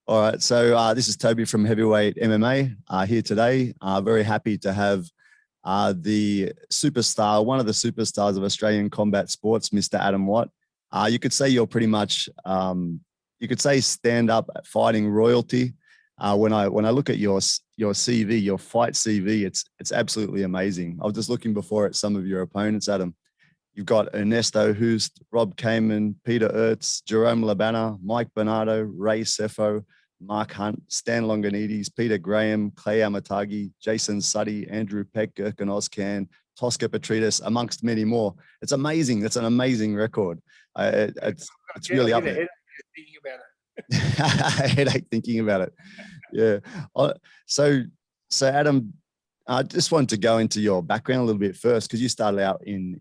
All right. So this is Toby from Heavyweight MMA here today. Very happy to have the superstar, one of the superstars of Australian combat sports, Mr. Adam Watt. You could say you're pretty much, you could say stand-up fighting royalty. When I look at your CV, your fight CV, it's absolutely amazing. I was just looking before at some of your opponents, Adam. You've got Ernesto Hoost, Rob Kaman, Peter Aerts, Jerome LeBanner, Mike Bernardo, Ray Sefo, Mark Hunt, Stan Longinidis, Peter Graham, Clay Aumitagi, Jason Suttie, Andrew Peck, Gurkhan, Ozkan, Tosca, Petridis, amongst many more. It's amazing. That's an amazing record. It's really up there. Thinking about it. Headache thinking about it. Yeah. So Adam, I just wanted to go into your background a little bit first, because you started out in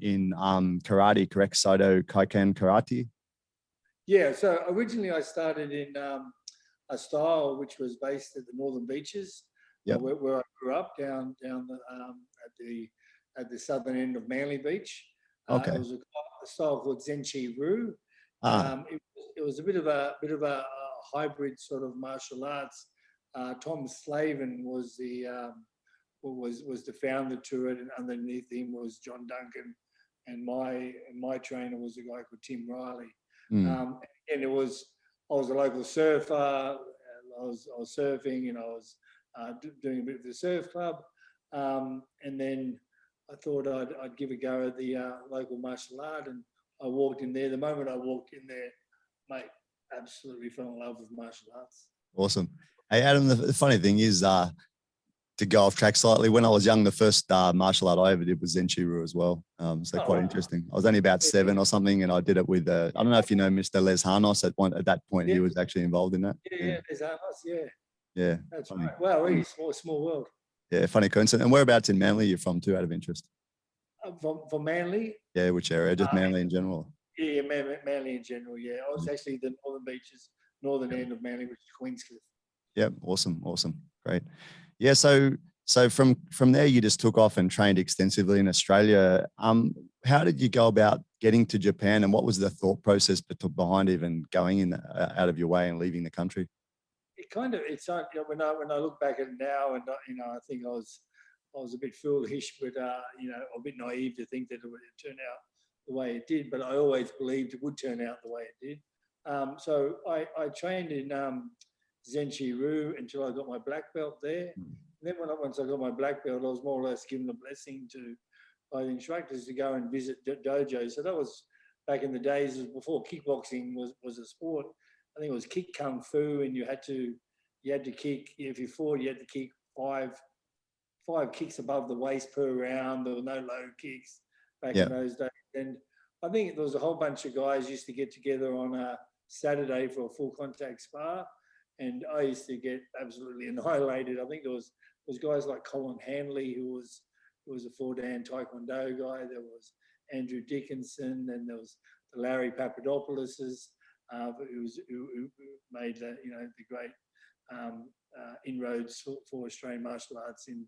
karate, correct? Saido Kaikan karate. Yeah. So originally I started in a style which was based at the Northern Beaches, where I grew up down at the southern end of Manly Beach. Okay. It was a style called Zenchi Ryu. It was a bit of a hybrid sort of martial arts. Tom Slavin was the founder to it, and underneath him was John Duncan, and my trainer was a guy called Tim Riley. And I was a local surfer. I was surfing, and I was doing a bit of the surf club, and then I thought I'd give a go at the local martial art, and I walked in there. The moment I walked in there, mate, absolutely fell in love with martial arts. Awesome. Hey, Adam, the funny thing is, to go off track slightly, when I was young, the first martial art I ever did was Zenchi Ryu as well. So quite interesting. I was only about 7 or something, and I did it with, I don't know if you know Mr. Les Harnos. At that point, he was actually involved in that. Yeah, Les Harnos, yeah. That's funny. right. Wow, really small world. Yeah, funny coincidence. And whereabouts in Manly you're from too, out of interest? From Manly? Yeah, which area? Just Manly in general? Yeah, Manly in general, yeah. I was actually the Northern Beaches, northern end of Manly, which is Queenscliff. Yep, awesome. Great. Yeah, so from there you just took off and trained extensively in Australia. How did you go about getting to Japan, and what was the thought process behind even going out of your way and leaving the country? It's like, when I look back at it now, and I think I was a bit foolish, but a bit naive to think that it would turn out the way it did. But I always believed it would turn out the way it did. So I trained in Zenchi Ryu until I got my black belt there. And then once I got my black belt, I was more or less given the blessing by the instructors to go and visit dojos. So that was back in the days before kickboxing was a sport. I think it was kick kung fu, and you had to kick, if you fought, you had to kick five kicks above the waist per round. There were no low kicks back in those days. And I think there was a whole bunch of guys used to get together on a Saturday for a full contact spar, and I used to get absolutely annihilated. I think there was guys like Colin Hanley, who was a 4-dan Taekwondo guy. There was Andrew Dickinson, and there was the Larry Papadopouloses, who made the great inroads for Australian martial arts in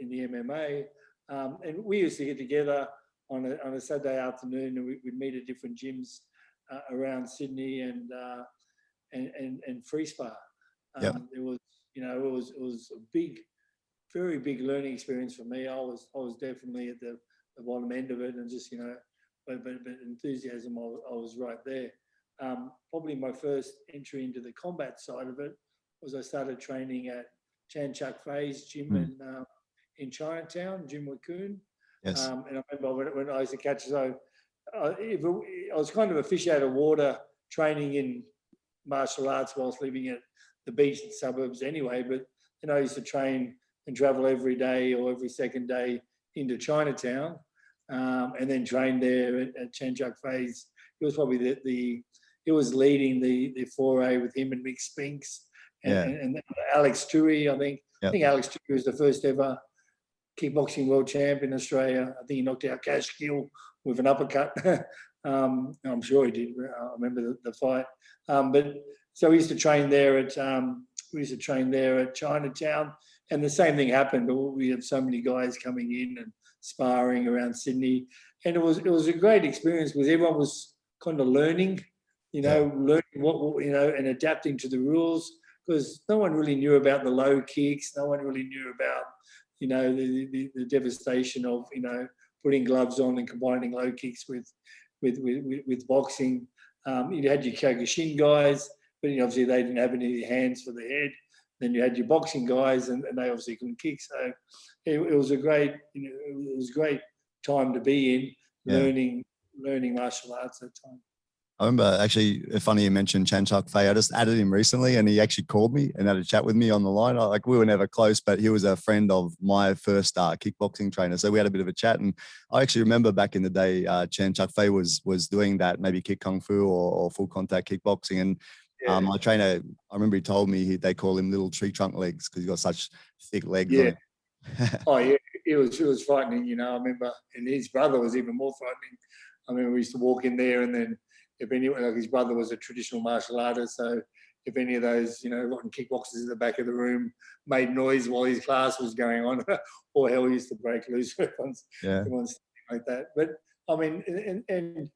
the MMA. And we used to get together on a Saturday afternoon, and we'd meet at different gyms around Sydney and free spar. It was a big, very big learning experience for me. I was definitely at the bottom end of it, and just but enthusiasm, I was right there. Probably my first entry into the combat side of it was I started training at Chan Chuk Fei's gym in Chinatown, Jim Wakun. Yes. And I remember when I used to catch, I was kind of a fish out of water training in martial arts whilst living at the beach and suburbs anyway. But I used to train and travel every day or every second day into Chinatown, and then train there at Chan Chuk Fei's. It was probably it was leading the foray with him and Mick Spinks and Alex Tui. I think Alex Tui was the first ever kickboxing world champ in Australia. I think he knocked out Cash Gill with an uppercut. I'm sure he did. I remember the fight. But so we used to train there at Chinatown, and the same thing happened. We had so many guys coming in and sparring around Sydney, and it was a great experience because everyone was kind of learning, learning what and adapting to the rules. because no one really knew about the low kicks. No one really knew about, you know, the devastation of, you know, putting gloves on and combining low kicks with boxing. You had your Kyokushin guys, but obviously they didn't have any hands for the head. Then you had your boxing guys, and they obviously couldn't kick. So it was a great, you know, it was a great time to be in, learning martial arts at that time. I remember, actually, funny you mentioned Chan Chuk Fei. I just added him recently, and he actually called me and had a chat with me on the line. Like, we were never close, but he was a friend of my first kickboxing trainer. So we had a bit of a chat, and I actually remember back in the day, Chan Chuk Fei was doing that, maybe kick kung fu or full contact kickboxing. And my trainer, I remember he told me they call him little tree trunk legs because he's got such thick legs. Yeah. Oh yeah, it was frightening. You know, I remember, and his brother was even more frightening. I mean, we used to walk in there, and then if anyone, like his brother was a traditional martial artist, so if any of those, you know, rotten kickboxers in the back of the room made noise while his class was going on, or hell used to break loose once like that. But I mean, and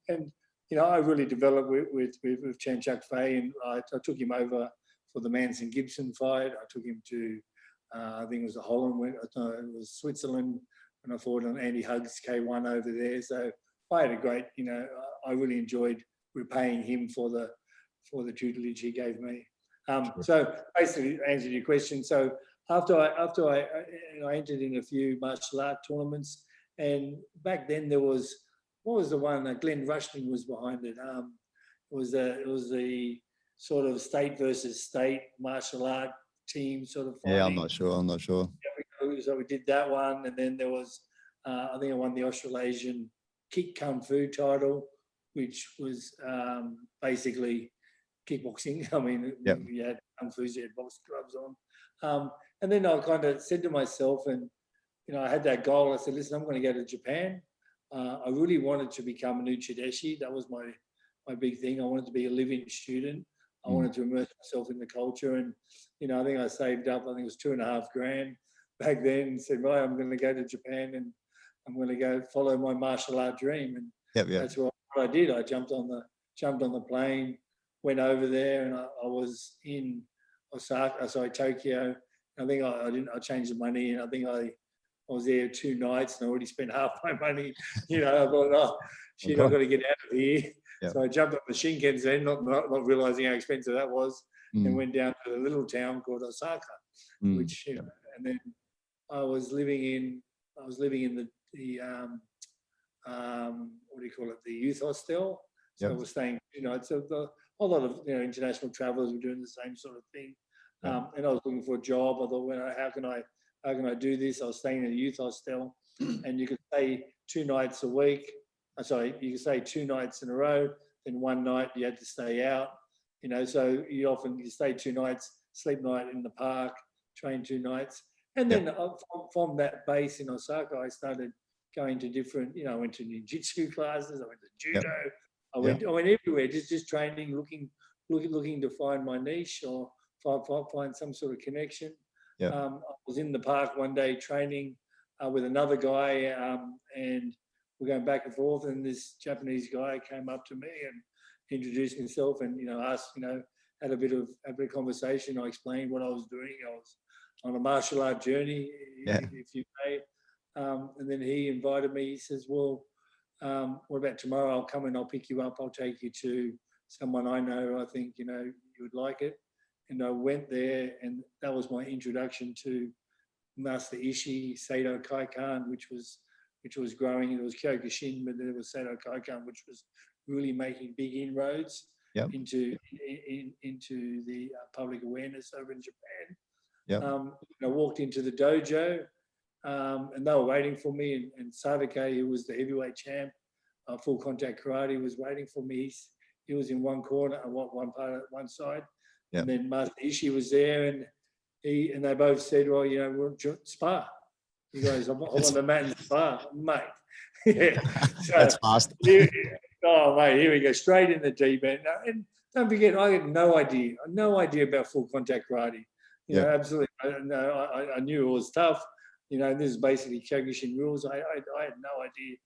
you know, I really developed with Chan Chuk Fei, and I took him over for the Manson Gibson fight. I took him to, I think it was Holland, it was Switzerland, and I fought on Andy Hugg's K1 over there. So I had a great, you know, I really enjoyed repaying him for the tutelage he gave me. So basically, answered your question. So after I entered in a few martial art tournaments, and back then there was, what was the one? Glenn Rushton was behind it. It was the sort of state versus state martial art team sort of fighting. Yeah, I'm not sure. So we did that one, and then there was, I think I won the Australasian kick kung fu title, which was basically kickboxing. I mean, you had kung fu, you had boxing gloves on. And then I kind of said to myself, and, you know, I had that goal. I said, listen, I'm going to go to Japan. I really wanted to become an uchideshi. That was my big thing. I wanted to be a living student. I wanted to immerse myself in the culture. And, you know, I think I saved up, I think it was $2,500 back then, and said, right, I'm going to go to Japan and I'm going to go follow my martial art dream. And that's what I did. I jumped on the plane, went over there, and I was in Tokyo. I think I changed the money, and I think I was there 2 nights, and I already spent half my money. You know, I thought, oh, shit, I've got to get out of here. So I jumped on the Shinkansen, not realizing how expensive that was, and went down to a little town called Osaka, which, you know, and then I was living in the what do you call it, the youth hostel. So I was staying, you know, it's a whole lot of, you know, international travelers were doing the same sort of thing. And I was looking for a job. I thought, well, how can I do this? I was staying in a youth hostel, and you could stay 2 nights a week. You could stay 2 nights in a row. Then one night you had to stay out. You know, so you stay 2 nights, sleep night in the park, train 2 nights, and then from that base in Osaka, I started going to different. You know, I went to ninjutsu classes. I went to judo. I went everywhere, just training, looking to find my niche or find some sort of connection. I was in the park one day training with another guy, and we're going back and forth, and this Japanese guy came up to me and introduced himself, and, you know, asked, you know, had a bit of conversation. I explained what I was doing. I was on a martial art journey, if you may. And then he invited me. He says, well, what about tomorrow? I'll come and I'll pick you up. I'll take you to someone I know. I think, you know, you would like it. And I went there, and that was my introduction to Master Ishii, Seido Kaikan, which was growing. There was Kyokushin, but there was Seido Kaikan, which was really making big inroads into the public awareness over in Japan. I walked into the dojo, and they were waiting for me. And Sadake, who was the heavyweight champ, full contact karate, was waiting for me. He was in one corner, one side. And then Master Ishii was there, and they both said, well, you know, we'll spar. He goes, I'm on the mat and spar, mate. So, that's fast. Oh, mate, here we go, straight in the deep end. And don't forget, I had no idea about full contact karate. You know, absolutely. I knew it was tough. You know, this is basically Kyokushin rules. I had no idea.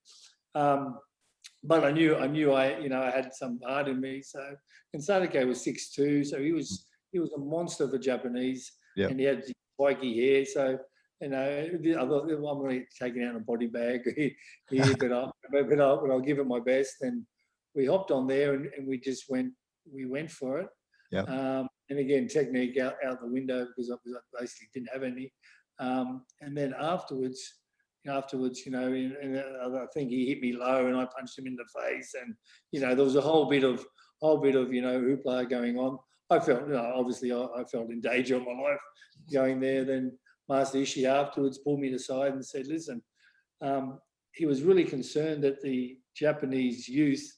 But I knew I had some heart in me. So, and Sadake was 6'2", so he was he was a monster for Japanese, Yep. and he had spiky hair. So, you know, I thought, I'm really taking out a body bag here, but I'll give it my best. And we hopped on there, and we just went for it. Yep. And again, technique out the window because I basically didn't have any. And then afterwards, you know, and I think he hit me low, and I punched him in the face, and you know, there was a whole bit of you know, hoopla going on. I felt, you know, obviously I felt in danger of my life going there. Then Master Ishii afterwards pulled me aside and said, listen, he was really concerned that the Japanese youth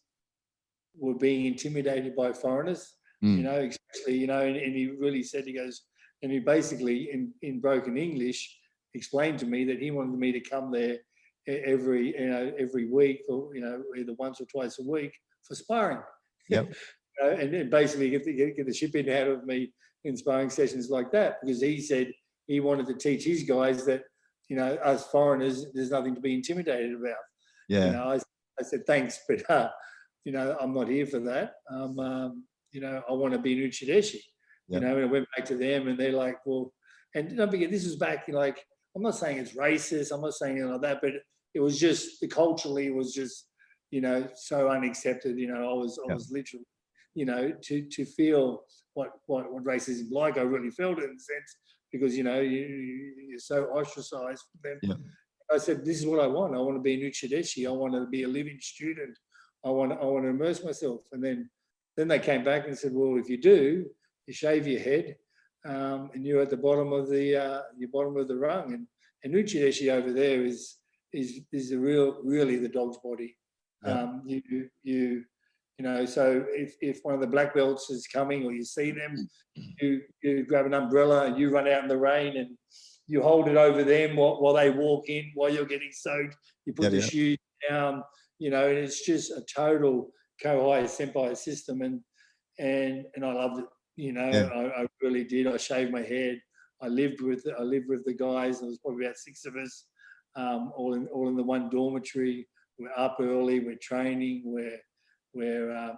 were being intimidated by foreigners, you know, especially, you know, and he really said, he goes, and he basically in broken English explained to me that he wanted me to come there every week, or, you know, either once or twice a week for sparring. Yep. And then basically get the ship in out of me in sparring sessions like that, because he said he wanted to teach his guys that, you know, us foreigners, there's nothing to be intimidated about. Yeah. You know, I said, thanks, but, you know, I'm not here for that. You know, I want to be an Uchideshi. You know, and I went back to them, and they're like, well, and don't forget, this was back, like, I'm not saying it's racist, I'm not saying anything like that, but it was just, culturally, it was just, you know, so unaccepted. You know, I was literally, you know, to feel what racism like, I really felt it in a sense, because, you know, you're so ostracized from them. I said, this is what I want. I want to be an Uchideshi. I want to be a living student. I want to immerse myself. And then they came back and said, well, if you do, you shave your head, and you're at the bottom of the rung. And Uchideshi over there is really the dog's body. You know, so if one of the black belts is coming, or you see them, you grab an umbrella and you run out in the rain and you hold it over them while they walk in, while you're getting soaked. You put the shoes down, you know, and it's just a total Kohai Senpai system. And I loved it, you know. I really did. I shaved my head. I lived with the guys. There was probably about 6 of us, all in the one dormitory. We're up early. We're training. We're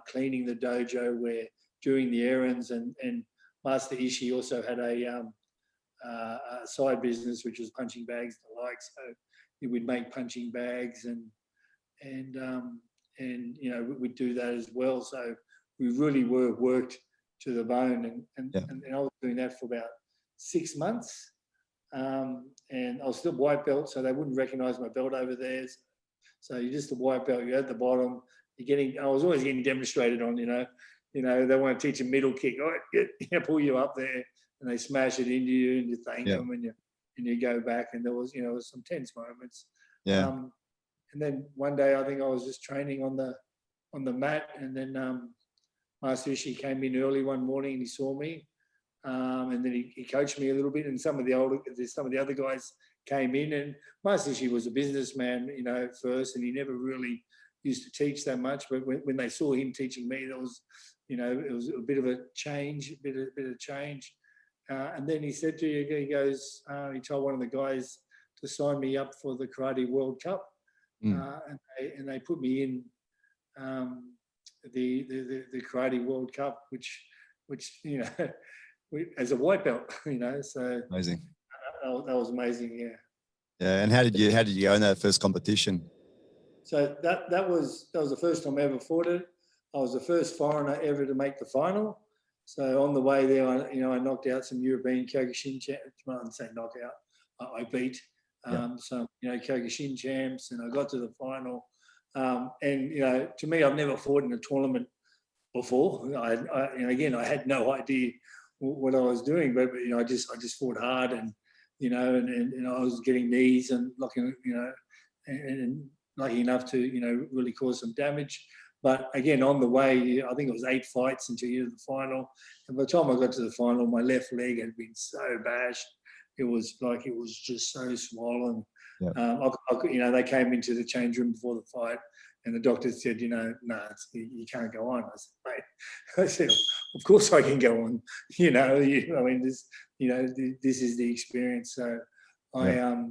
cleaning the dojo. We're doing the errands. And Master Ishii also had a side business, which was punching bags and the like. So he would make punching bags, and you know, we'd do that as well. So we really were worked to the bone, and I was doing that for about 6 months, and I was still white belt, so they wouldn't recognize my belt over there. So you're just a white belt. You're at the bottom. I was always getting demonstrated on. You know, they want to teach a middle kick. All right, pull you up there, and they smash it into you, and you thank them, and you go back. And there was, you know, some tense moments. And then one day, I think I was just training on the mat, and then Master Ishii came in early one morning, and he saw me, and then he coached me a little bit, and some of the other guys came in, and Master Ishii was a businessman, you know, at first, and he never really used to teach that much. But when they saw him teaching me, there was, you know, it was a bit of a change, and then he said to you, he goes, he told one of the guys to sign me up for the Karate World Cup, and they put me in the Karate World Cup, which you know, as a white belt, you know. So amazing. That was amazing, Yeah, and how did you go in that first competition? So that was the first time I ever fought it. I was the first foreigner ever to make the final. So on the way there, I knocked out some European Kyokushin champs. Well, I didn't say knockout. I beat some, you know, Kyokushin champs, and I got to the final. And you know, to me, I've never fought in a tournament before. And again, I had no idea what I was doing, but you know, I just fought hard, and you know, and I was getting knees and knocking, you know, and lucky enough to, you know, really cause some damage. But again, on the way, I think it was 8 fights until you to the final. And by the time I got to the final, my left leg had been so bashed. It was just so swollen. You know, they came into the change room before the fight, and the doctor said, you know, no, you can't go on. I said, mate, I said, of course I can go on. You know, I mean, this is the experience. So I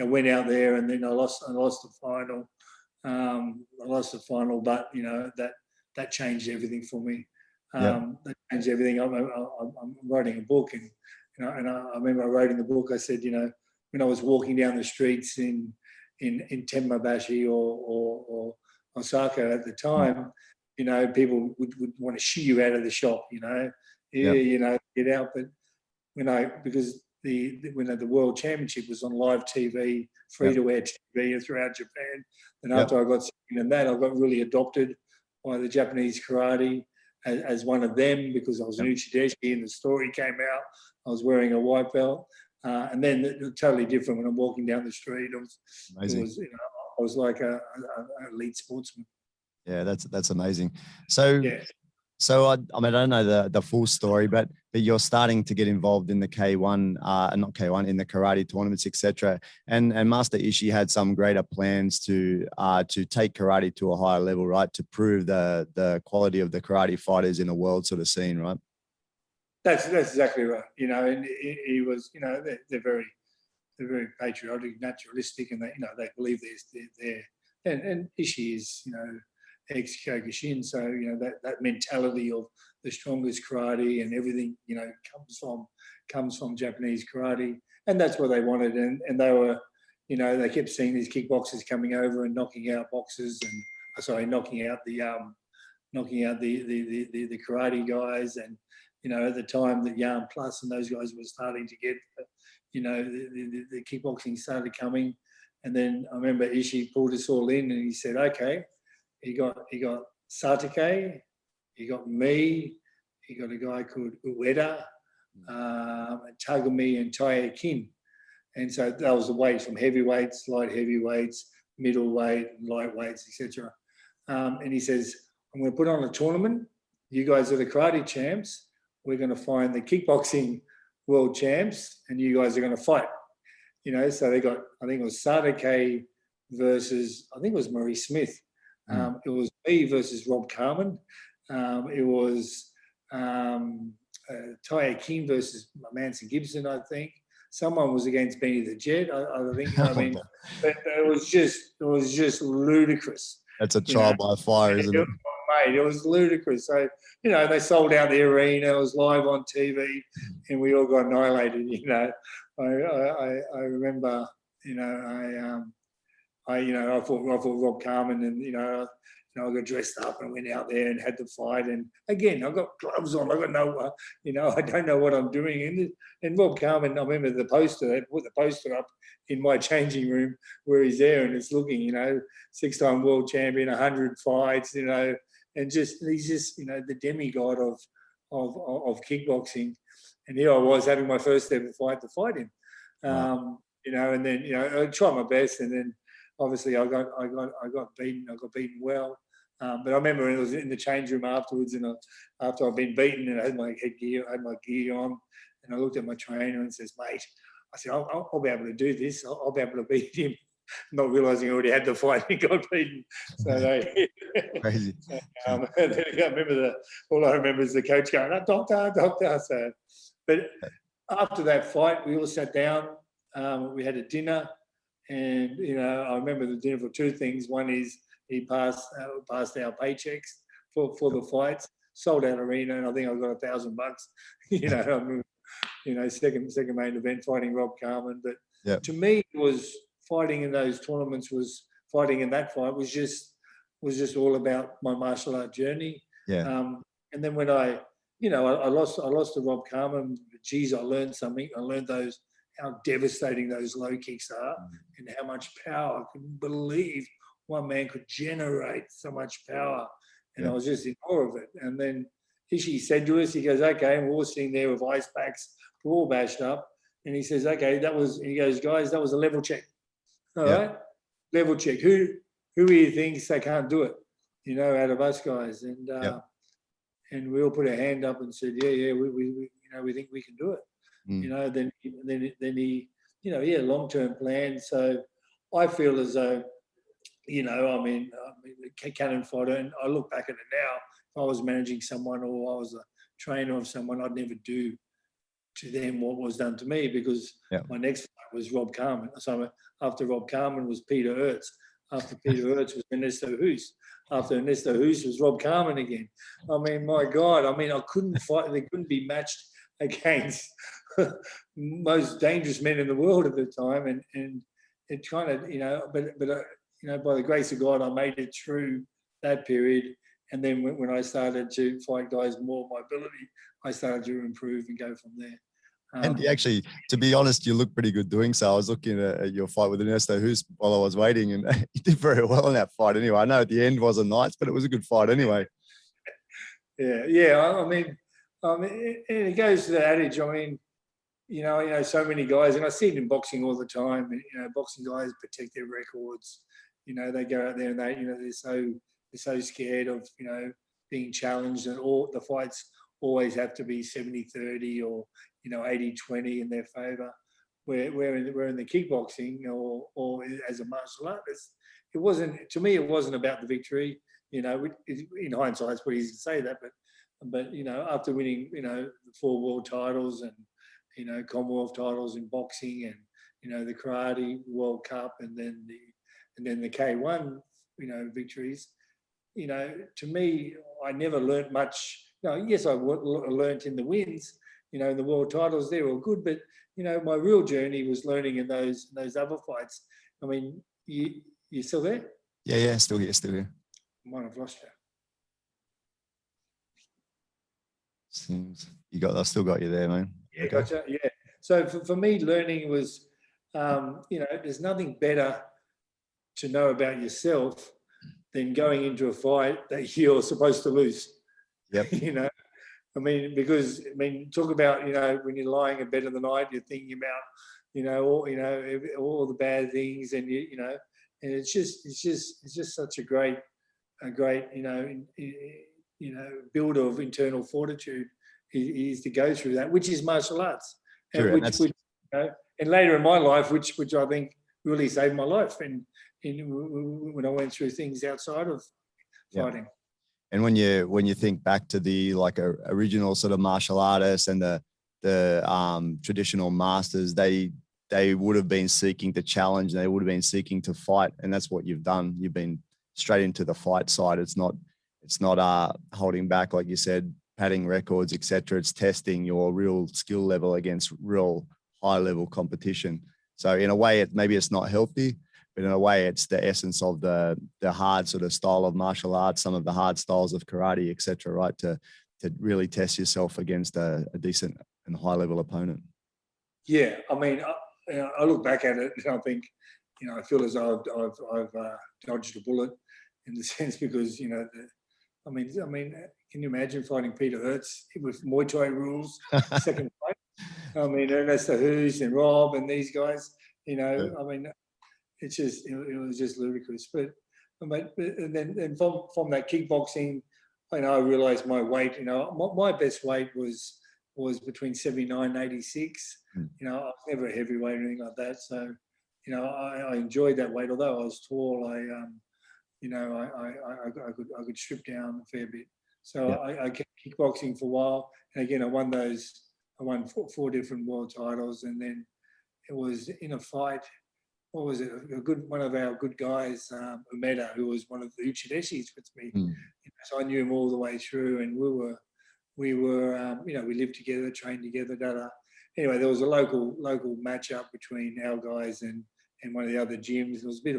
went out there, and then I lost the final. I lost the final, but you know, that changed everything for me. They changed everything. I'm writing a book, and I remember I wrote in the book. I said, when I was walking down the streets in Tenmabashi or Osaka at the time, people would want to shoo you out of the shop. Get out. But because the World Championship was on live TV, free to air TV throughout Japan, and after I got second in that, I got really adopted by the Japanese karate as one of them, because I was an Uchideshi and the story came out. I was wearing a white belt, and then totally different when I'm walking down the street. I was like an elite sportsman. Yeah, that's amazing. So I mean, I don't know the full story, but you're starting to get involved in the K1, not K1, in the karate tournaments, etc. And Master Ishii had some greater plans to take karate to a higher level, right? To prove the quality of the karate fighters in a world sort of scene, right? That's exactly right. And he was, they're very patriotic, naturalistic, and they believe they're and Ishii is, ex-Kyokushin, so that mentality of the strongest karate and everything comes from Japanese karate, and that's what they wanted. And they were, they kept seeing these kickboxers coming over and knocking out boxers and knocking out the karate guys. And at the time the Yarn Plus and those guys were starting to get, the kickboxing started coming. And then I remember Ishii pulled us all in and he said, okay. He got Satake, he got me, he got a guy called Ueda, Tagami and Taiakin. And so that was the weights from heavyweights, light heavyweights, middleweight, lightweights, etc. And he says, I'm going to put on a tournament. You guys are the karate champs. We're going to find the kickboxing world champs and you guys are going to fight. So they got, I think it was Satake versus, I think it was Marie Smith. It was me versus Rob Kaman. It was Taya King versus Manson Gibson, I think. Someone was against Benny the Jet, I think. I mean, but it was just ludicrous. That's a trial by fire, isn't it? Mate, it was ludicrous. So, they sold out the arena. It was live on TV, and we all got annihilated. I remember, I fought Rob Kaman, and I got dressed up and went out there and had to fight. And again, I got gloves on. I got no, I don't know what I'm doing. And Rob Kaman, I remember the poster. They put the poster up in my changing room where he's there, and it's looking, 6-time world champion, 100 fights, and he's just, the demigod of kickboxing. And here I was having my first ever fight to fight him, and then I tried my best, and then. Obviously, I got beaten. I got beaten well, but I remember it was in the change room afterwards, and after I'd been beaten, and I had my headgear, I had my gear on, and I looked at my trainer and says, "Mate," I said, "I'll be able to do this. I'll be able to beat him." Not realizing I already had the fight and got beaten. So crazy. I remember all I remember is the coach going, "Doctor, doctor." So, but after that fight, we all sat down. We had a dinner. And, I remember the dinner for two things. One is he passed our paychecks for the fights, sold out arena, and I think I got $1,000, second main event fighting Rob Kaman. But to me, it was fighting in those tournaments fighting in that fight was just all about my martial art journey. Yeah. And then when I lost to Rob Kaman, geez, I learned something. I learned how devastating those low kicks are and how much power. I couldn't believe one man could generate so much power. And I was just in awe of it. And then Ishii said to us, he goes, okay, and we're all sitting there with ice packs, we're all bashed up. And he says, okay, he goes, guys, that was a level check. All right? Level check. Who here thinks they can't do it, out of us guys? And we all put our hand up and said, yeah, we think we can do it. Then he, long-term plan. So I feel as though, a cannon fighter, and I look back at it now, if I was managing someone or I was a trainer of someone, I'd never do to them what was done to me, because my next fight was Rob Kaman. So after Rob Kaman was Peter Aerts. After Peter Aerts was Ernesto Hoost. After Ernesto Hoost was Rob Kaman again. I mean, my God, I mean, I couldn't fight. They couldn't be matched against most dangerous men in the world at the time. And it kind of, but by the grace of God, I made it through that period. And then when I started to fight guys more my ability, I started to improve and go from there. And actually, to be honest, you look pretty good doing so. I was looking at your fight with Ernesto Hoost while I was waiting, and you did very well in that fight anyway. I know at the end wasn't nice, but it was a good fight anyway. Yeah. I mean, it goes to the adage. I mean, so many guys, and I see it in boxing all the time. Boxing guys protect their records. They go out there and they're so scared of being challenged, and all the fights always have to be 70-30 or 80-20 in their favour. Where in the kickboxing or as a martial artist, it wasn't about the victory. In hindsight, it's pretty easy to say that, but after winning the 4 world titles and Commonwealth titles in boxing and the karate World Cup and then the K1 victories, to me, I never learnt much. Yes, I learnt in the wins, in the world titles, they were good, but my real journey was learning in those other fights. I mean, you still there? Yeah, still here. Might have lost you. Seems I still got you there, man. Yeah, okay. Gotcha. Yeah. So for me, learning was, there's nothing better to know about yourself than going into a fight that you're supposed to lose. Yep. Because talk about, when you're lying in bed in the night, you're thinking about, all the bad things, and and it's just such a great, builder of internal fortitude is to go through that, which is martial arts, Sure, and later in my life, which I think really saved my life, and when I went through things outside of fighting. And when you think back to the original sort of martial artists and the traditional masters, they would have been seeking to challenge, they would have been seeking to fight, and that's what you've done. You've been straight into the fight side. It's not holding back, like you said, padding records, etc. It's testing your real skill level against real high level competition. So in a way, maybe it's not healthy, but in a way, it's the essence of the hard sort of style of martial arts, some of the hard styles of karate, etc. Right, to really test yourself against a decent and high level opponent. Yeah, I mean, I look back at it and I think, I feel as though I've dodged a bullet in the sense because I mean, can you imagine fighting Peter Aerts with Muay Thai rules, second fight? I mean, Ernesto Hoost and Rob and these guys, I mean, it was just ludicrous. But and then from that kickboxing, I realized my weight. My best weight was between 79 and 86. I was never a heavyweight or anything like that. So, I enjoyed that weight. Although I was tall, I could strip down a fair bit. So I kept kickboxing for a while, and again I won 4 different world titles, and then it was in a fight. What was it? One of our good guys, Umeda, who was one of the Uchideshis with me. So I knew him all the way through, and we lived together, trained together. Anyway, there was a local matchup between our guys and one of the other gyms. It was a bit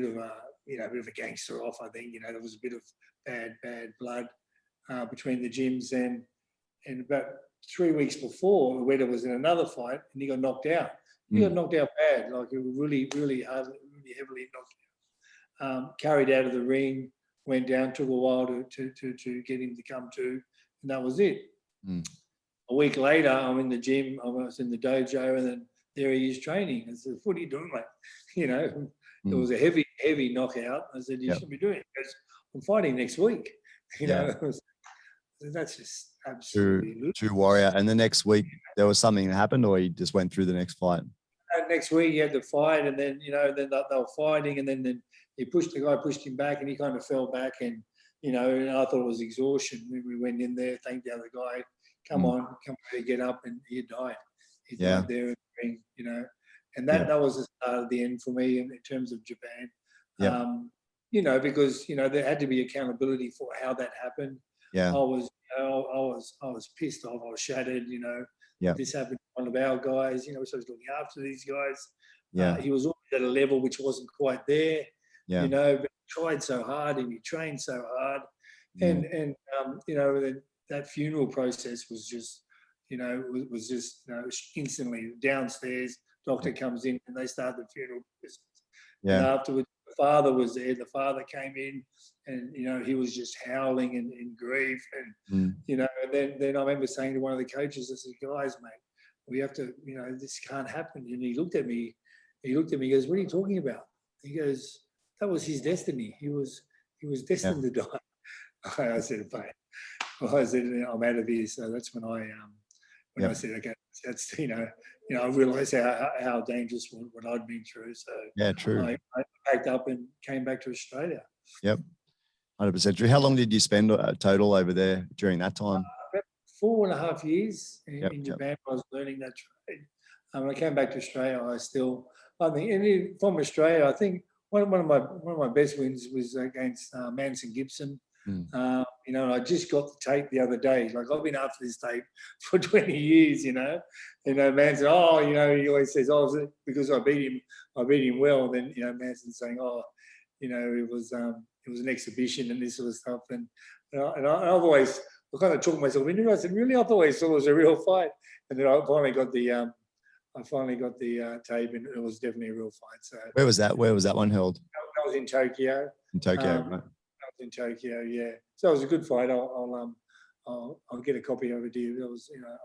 of a gangster off, I think. There was a bit of bad blood between the gyms, and about 3 weeks before, Ueda was in another fight and he got knocked out. He got knocked out bad, like it was really hard, really heavily knocked out. Carried out of the ring, went down, took a while to get him to come to, and that was it. A week later, I'm in the gym, I was in the dojo, and then there he is training. I said, "What are you doing, mate?" It was a heavy knockout. I said, "You shouldn't be doing it." He goes, "I'm fighting next week." That's just absolutely true warrior. And the next week there was something that happened, or he just went through the next fight? Next week he had to fight, and then then they were fighting, and then the guy pushed him back, and he kind of fell back, and and I thought it was exhaustion. We went in there, thanked the other guy, come on, get up, and he died. He died there in the ring, And that was the start of the end for me in terms of Japan. Yeah. You know, because, you know, there had to be accountability for how that happened. Yeah. I was pissed off. I was shattered, you know. Yeah. This happened to one of our guys, you know, so I was looking after these guys. Yeah. He was always at a level which wasn't quite there, Yeah. you know, but he tried so hard and he trained so hard. And you know, that funeral process was just, you know, was just, you know, instantly downstairs, doctor comes in and they start the funeral process. Yeah. And afterwards, the father was there. The father came in and, you know, he was just howling in grief. And, you know, and then I remember saying to one of the coaches, I said, guys, mate, we have to, you know, this can't happen. And he looked at me, he goes, what are you talking about? He goes, that was his destiny. He was destined to die. I said, mate, well, I said, I'm out of here. So that's when I said, okay, that's, you know, I realised how dangerous what I'd been through. So yeah, true. I packed up and came back to Australia. Yep, 100% true. How long did you spend total over there during that time? About 4.5 years in Japan. I was learning that trade. When I came back to Australia, from Australia, I think one of my best wins was against Manson Gibson. You know, I just got the tape the other day. Like, I've been after this tape for 20 years, you know. Manson, you know, he always says, because I beat him well. Then, you know, Manson's saying, you know, it was an exhibition and this sort of stuff. And I've always kind of talked myself into it. I said, really? I've always thought it was a real fight. And then I finally got the tape, and it was definitely a real fight. So where was that? Where was that one held? That was in Tokyo. In Tokyo, right? In Tokyo, yeah. So it was a good fight. I'll get a copy of it to you. It was, you know,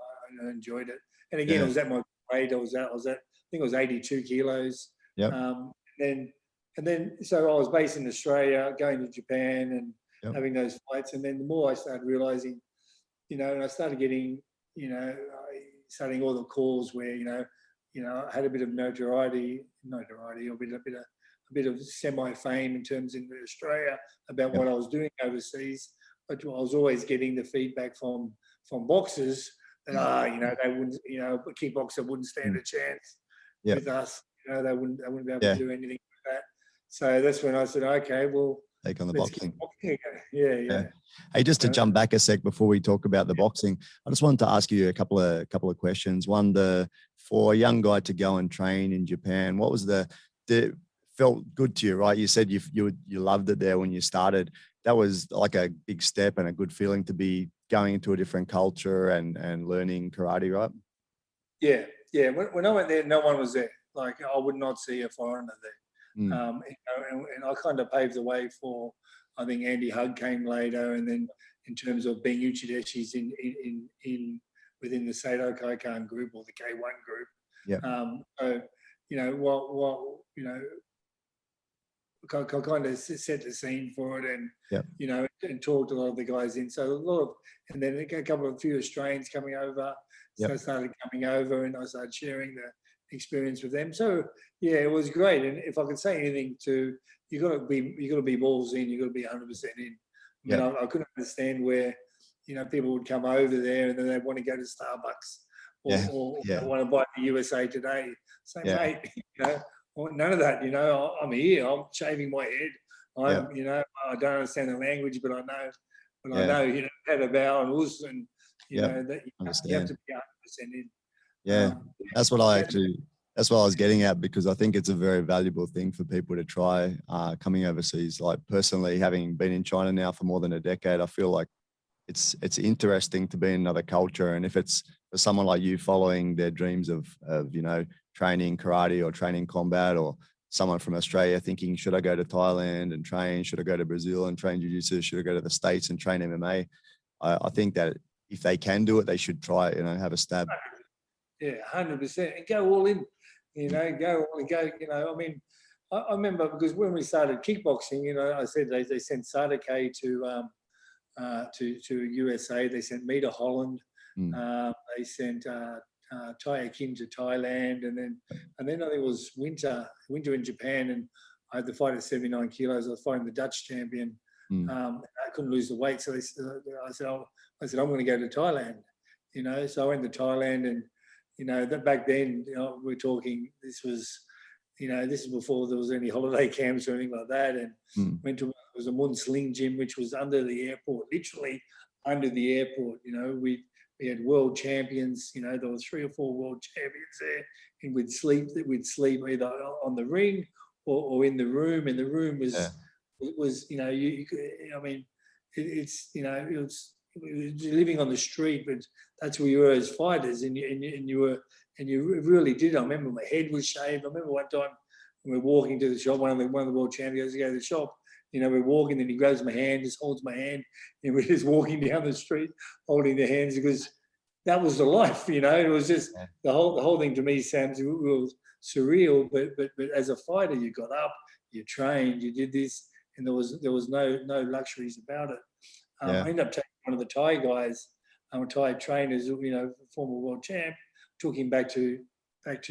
I enjoyed it. And again, it was at my weight. I was at, I think it was 82 kilos. Yep. And then, so I was based in Australia, going to Japan and having those fights. And then the more I started realizing, you know, and I started getting, you know, starting all the calls where, you know, I had a bit of notoriety, or a bit of semi-fame in terms in Australia about what I was doing overseas. But I was always getting the feedback from boxers that, you know, they wouldn't, you know, a kickboxer wouldn't stand a chance with us. You know, they wouldn't be able to do anything like that. So that's when I said, okay, well, take on the boxing. Yeah. Hey, just to jump back a sec before we talk about the boxing, I just wanted to ask you a couple of questions. One, for a young guy to go and train in Japan, what was the felt good to you, right? You said you loved it there when you started. That was like a big step and a good feeling to be going into a different culture and learning karate, right? Yeah. When I went there, no one was there. Like, I would not see a foreigner there. You know, and I kind of paved the way for, I think Andy Hugg came later, and then in terms of being uchideshis within the Saito Kaikan group or the K1 group. Yeah. So, you know, what you know, kind of set the scene for it, and you know, and talked a lot of the guys in. So and then a few Australians coming over. So I started coming over, and I started sharing the experience with them. So yeah, it was great. And if I could say anything, you got to be balls in. You got to be 100% in. I mean, I couldn't understand where, you know, people would come over there and then they want to go to Starbucks or they want to buy the USA Today. Say, mate, you know, none of that. You know, I'm here. I'm shaving my head. You know, I don't understand the language, but I know, you know, had a bow and us, and you know that you have to be 100% in. Yeah, that's what I was getting at, because I think it's a very valuable thing for people to try coming overseas. Like, personally, having been in China now for more than a decade, I feel like it's interesting to be in another culture. And if it's for someone like you following their dreams of you know, training karate or training combat, or someone from Australia thinking, should I go to Thailand and train? Should I go to Brazil and train jiu-jitsu? Should I go to the States and train MMA? I think that if they can do it, they should try it, you know, have a stab. Yeah, 100%. And go all in, you know, you know, I mean, I remember, because when we started kickboxing, you know, I said they sent Suttie to USA. They sent me to Holland. They sent Tai Kim to Thailand, and then I think it was winter in Japan, and I had to fight at 79 kilos. I was fighting the Dutch champion. I couldn't lose the weight, so I said I'm going to go to Thailand. You know, so I went to Thailand, and that back then, we're talking, this was before there was any holiday camps or anything like that. And went to, it was a Mun Sling gym, which was under the airport, literally under the airport. We had world champions, there were 3 or 4 world champions there, and we'd sleep either on the ring or in the room. And the room was, it was, you could, it was living on the street, but that's where you were as fighters, and you really did. I remember my head was shaved. I remember one time we were walking to the shop, one of the world champions goes to go to the shop. We're walking, and he grabs my hand, just holds my hand, and we're just walking down the street holding their hands, because that was the life. It was just the whole thing to me, Sam, was surreal. But as a fighter, you got up, you trained, you did this, and there was no luxuries about it. I ended up taking one of the Thai guys, Thai trainers, former world champ, took him back to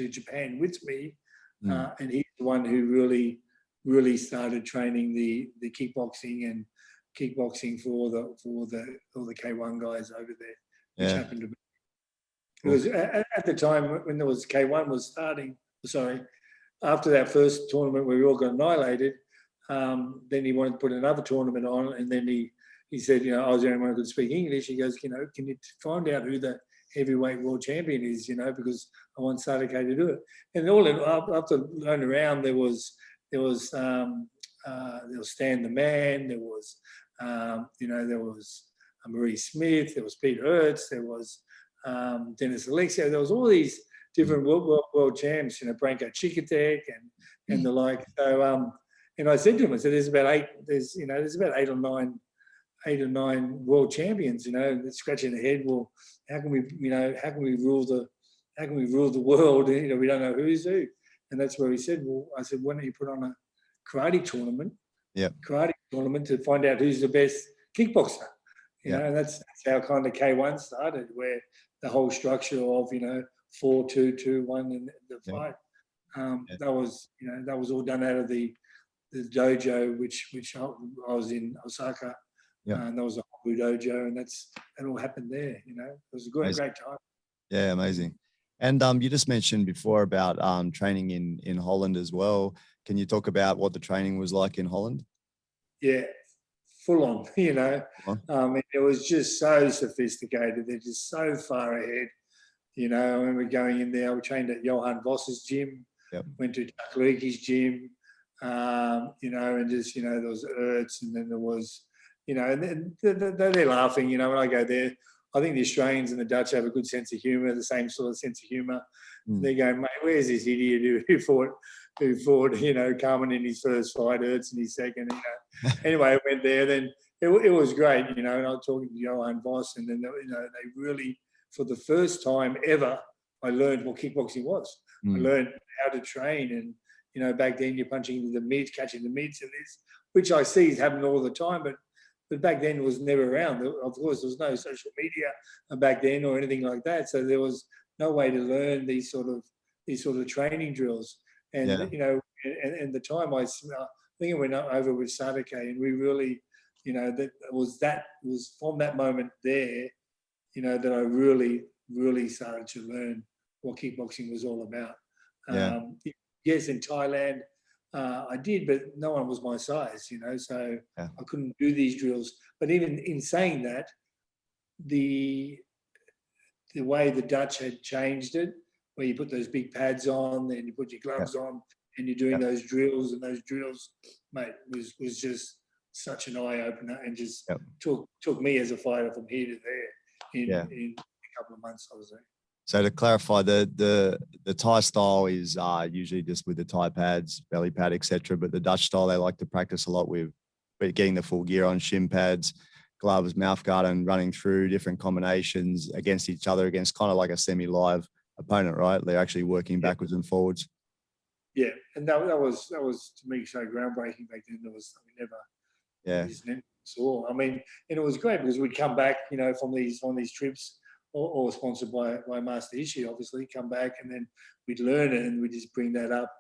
Japan with me, and he's the one who really started training the kickboxing for the K1 guys over there, which happened to be. Because at the time when there was K1 was starting, after that first tournament where we all got annihilated, then he wanted to put another tournament on, and then he said, I was the only one who could speak English. He goes, can you find out who the heavyweight world champion is, because I want Suttie to do it. And after going around, there was Stan the Man, there was Marie Smith, there was Peter Aerts, there was Dennis Alexia, there was all these different world champs, Branko Chikatek and the like. So and I said to him, there's about 8 or 9 world champions, scratching their head. Well, how can we rule the world? We don't know who's who. And that's where he said, I said, why don't you put on a karate tournament? Karate tournament to find out who's the best kickboxer. And that's how kind of K1 started, where the whole structure of 4-2-2-1 and the fight. That was all done out of the dojo, which I was in Osaka. And that was a Hobu dojo, and that all happened there. It was a great time. Yeah, amazing. And you just mentioned before about training in Holland as well. Can you talk about what the training was like in Holland? Yeah, full on. It was just so sophisticated. They're just so far ahead. I remember going in there. We trained at Johan Voss's gym. Went to Chuck Leakey's gym. And just there was Aerts, and then there was. And they're laughing, when I go there. I think the Australians and the Dutch have a good sense of humour, the same sort of sense of humour. They're going, mate, where's this idiot who fought, Kaman in his first fight, Aerts in his second, Anyway, I went there, then it was great, and I was talking to Johan Voss, and then, they really, for the first time ever, I learned what kickboxing was. I learned how to train, and, back then you're punching into the mitts, catching the mitts and this, which I see is happening all the time, but back then it was never around. Of course, there was no social media back then or anything like that. So there was no way to learn these sort of training drills. And, and the time I think I went over with Suttie, and we really, that was from that moment there, that I really, really started to learn what kickboxing was all about. Yes, in Thailand, I did, but no one was my size, so I couldn't do these drills. But even in saying that, the way the Dutch had changed it, where you put those big pads on, then you put your gloves on, and you're doing those drills, mate, was just such an eye opener, and just took me as a fighter from here to there in a couple of months I was there. So to clarify, the Thai style is usually just with the Thai pads, belly pad, etc. But the Dutch style, they like to practice a lot with getting the full gear on, shin pads, gloves, mouth guard, and running through different combinations against each other, against kind of like a semi-live opponent, right? They're actually working backwards and forwards. Yeah, and that was to me so groundbreaking back then. There was something never saw. I mean, and it was great because we'd come back, from these trips. Or sponsored by Master Ishii, obviously, come back, and then we'd learn it, and we'd just bring that up.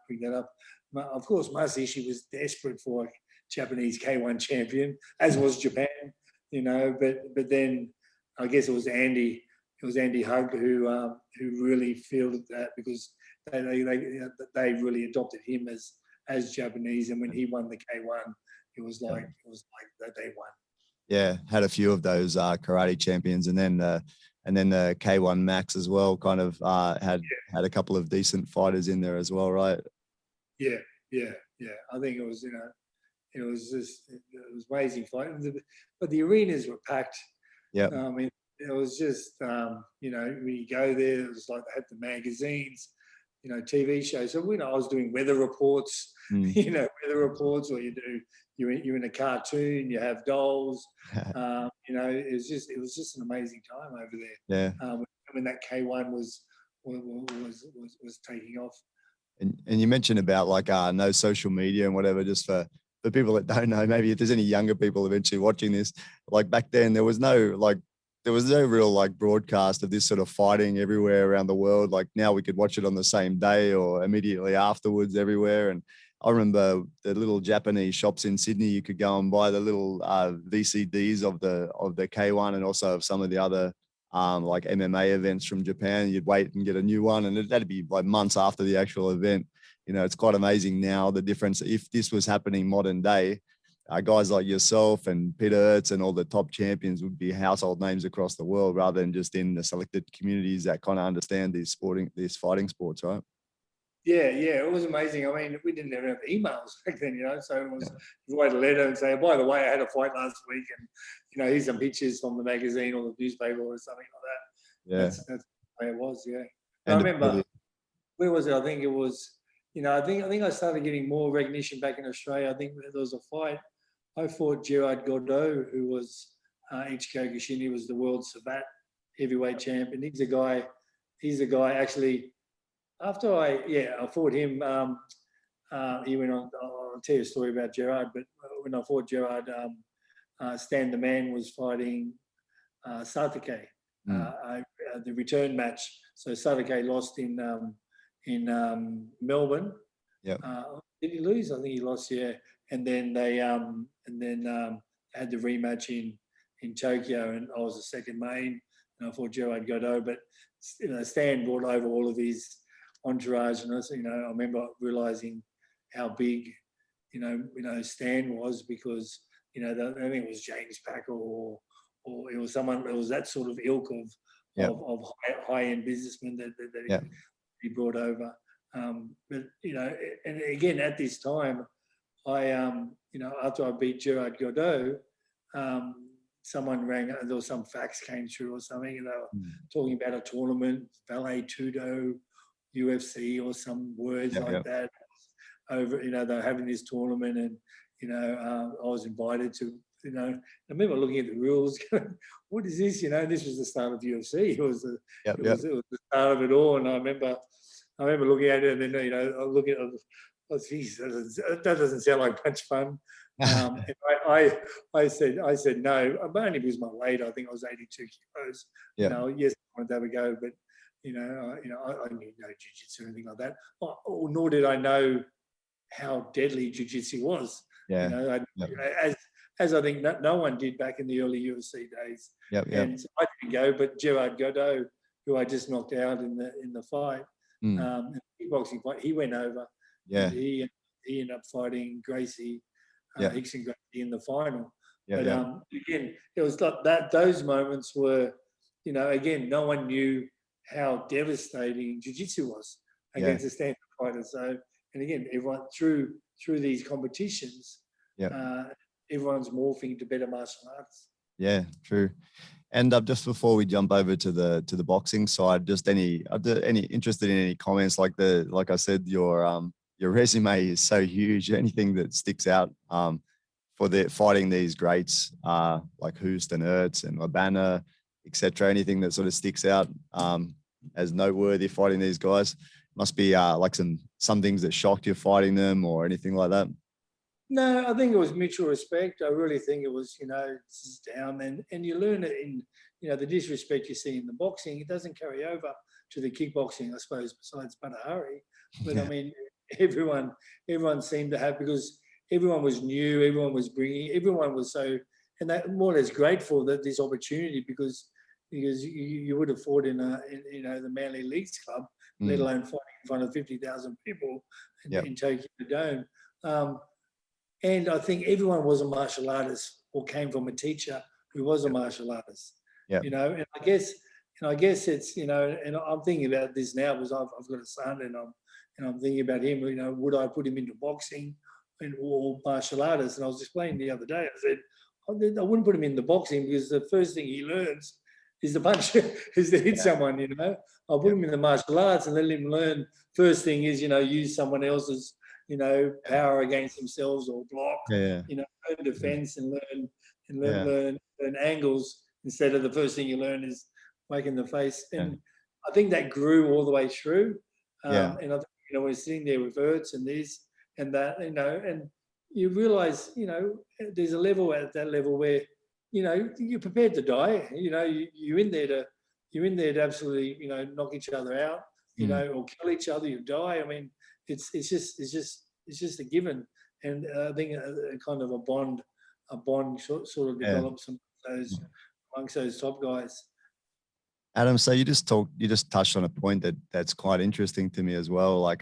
Of course, Master Ishii was desperate for a Japanese K1 champion, as was Japan, but then I guess it was Andy Andy Hug who really fielded that, because they really adopted him as Japanese, and when he won the K1, it was like that they won. Yeah, had a few of those karate champions, and then the K1 Max as well. Kind of had a couple of decent fighters in there as well, right? Yeah. I think it was it was amazing fight, but the arenas were packed. Yeah. I mean, it was just when you go there, it was like they had the magazines, TV shows. So I was doing weather reports, weather reports, or you're in a cartoon, you have dolls. It was just an amazing time over there. Yeah. When that K1 was taking off. And you mentioned about like no social media and whatever, just for people that don't know, maybe if there's any younger people eventually watching this, like back then there was no real like broadcast of this sort of fighting everywhere around the world. Like now we could watch it on the same day or immediately afterwards everywhere. And I remember the little Japanese shops in Sydney, you could go and buy the little VCDs of the K1 and also of some of the other like MMA events from Japan. You'd wait and get a new one, and that'd be like months after the actual event. It's quite amazing now the difference. If this was happening modern day, guys like yourself and Peter Aerts and all the top champions would be household names across the world, rather than just in the selected communities that kind of understand these fighting sports, right? Yeah, it was amazing. I mean, we didn't even have emails back then, so it was you write a letter and say, by the way, I had a fight last week, and here's some pictures from the magazine or the newspaper or something like that. Yeah, that's the way it was. Yeah, I remember. Where was it? I think it was. I think I started getting more recognition back in Australia. I think there was a fight. I fought Gerard Gordeau, who was Ichiko Gishin. He was the world Sabat heavyweight champion. He's a guy actually. After I fought him, he went on. I'll tell you a story about Gerard. But when I fought Gerard, Stan the Man was fighting Satake, the return match. So Satake lost in Melbourne. Yeah. Did he lose? I think he lost. Yeah. And then they had the rematch in Tokyo, and I was the second main, and I fought Gerard Gordeau. But Stan brought over all of his entourage, and I remember realizing how big Stan was, because I think it was James Packer or it was someone. It was that sort of ilk of high end businessmen that he brought over. But and again at this time, I after I beat Gerard Gordeau, someone rang. There was some fax came through or something, and they were talking about a tournament, Valet Tudo, UFC or some words that over. They're having this tournament, and I was invited to. I remember looking at the rules. What is this? This was the start of UFC. It was the start of it all, and I remember looking at it, and then I look at it. Oh, geez, that doesn't sound like much fun. And I said no, but only because my weight. I think I was 82 kilos. Yes, I wanted to have a go, but I knew no jiu-jitsu or anything like that. Nor did I know how deadly jiu-jitsu was. As I think no one did back in the early UFC days. And so I didn't go, but Gerard Gordeau, who I just knocked out in the fight, in the kickboxing fight, he went over. Yeah. He ended up fighting Gracie, Hickson Gracie in the final. But again, it was like that. Those moments were, again, no one knew how devastating jiu-jitsu was against a stand-up fighter. So, and again, everyone through these competitions, everyone's morphing to better martial arts. Yeah, true. And just before we jump over to the boxing side, just any interested in any comments? Like I said, your resume is so huge. Anything that sticks out for fighting these greats like Hoost and Aerts and LeBanner, etc. Anything that sort of sticks out as noteworthy fighting these guys? Must be like some things that shocked you fighting them or anything like that. No, I think it was mutual respect. I really think it was, this is down, and you learn it in, the disrespect you see in the boxing. It doesn't carry over to the kickboxing, I suppose, besides Badahari. But I mean, everyone seemed to have, because everyone was new, everyone was so, and they more or less grateful that this opportunity, because, because you would have fought in the Manly Leagues Club, let alone fighting in front of 50,000 people in Tokyo Dome. And I think everyone was a martial artist or came from a teacher who was a martial artist. And I guess it's, and I'm thinking about this now because I've got a son and I'm thinking about him, would I put him into boxing or martial artists? And I was explaining the other day, I said, I wouldn't put him into boxing because the first thing he learns is the punch, is to hit someone, I'll put him in the martial arts and let him learn. First thing is, use someone else's, power against themselves or block, learn defense and learn angles instead of the first thing you learn is making the face. And I think that grew all the way through. And I think, we're sitting there with Aerts and this and that, and you realize, there's a level at that level where, you're prepared to die. You're in there to absolutely, knock each other out, or kill each other. You die. I mean, it's just a given. And I think a kind of a bond sort of develops amongst those top guys. Adam, so you just touched on a point that's quite interesting to me as well. Like,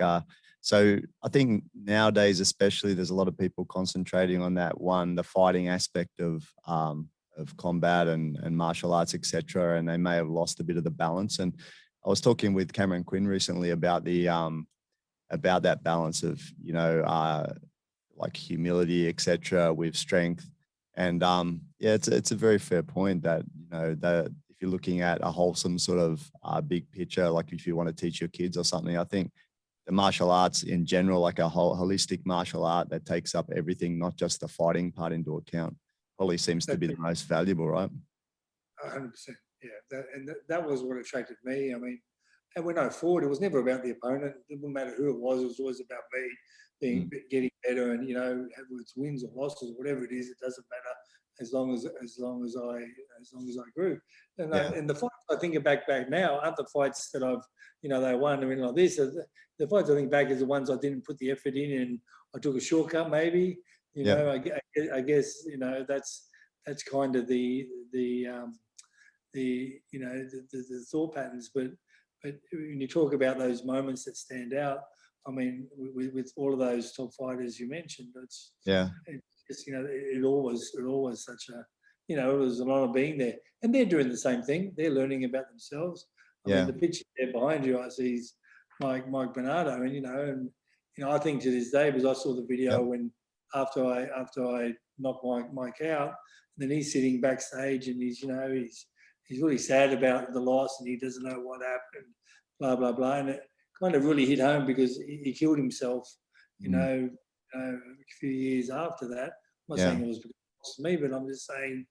so I think nowadays, especially, there's a lot of people concentrating on the fighting aspect of combat and martial arts, etc. And they may have lost a bit of the balance. And I was talking with Cameron Quinn recently about about that balance of, like humility, etc., with strength. And it's a very fair point that, that if you're looking at a wholesome sort of big picture, like if you want to teach your kids or something, I think the martial arts in general, like a whole holistic martial art that takes up everything, not just the fighting part into account, probably seems to be the most valuable, right? 100%. Yeah. That was what attracted me. I mean, and when I fought, it was never about the opponent. It didn't matter who it was always about me getting better, and whether it's wins or losses, whatever it is, it doesn't matter as long as I grew. And the fights I think back now aren't the fights that I've they won. I mean, like this, the fights I think back is the ones I didn't put the effort in, and I took a shortcut maybe. I guess that's kind of the thought patterns, but when you talk about those moments that stand out, I mean, with all of those top fighters you mentioned, it's just, it always such a, it was an honor being there. And they're doing the same thing. They're learning about themselves. I mean, the picture there behind you, I see is Mike Bernardo, and I think to this day, because I saw the video when after I knocked Mike out, and then he's sitting backstage and he's really sad about the loss and he doesn't know what happened, blah blah blah, and it kind of really hit home because he killed himself, a few years after that. I'm not saying it was because of me, but I'm just saying,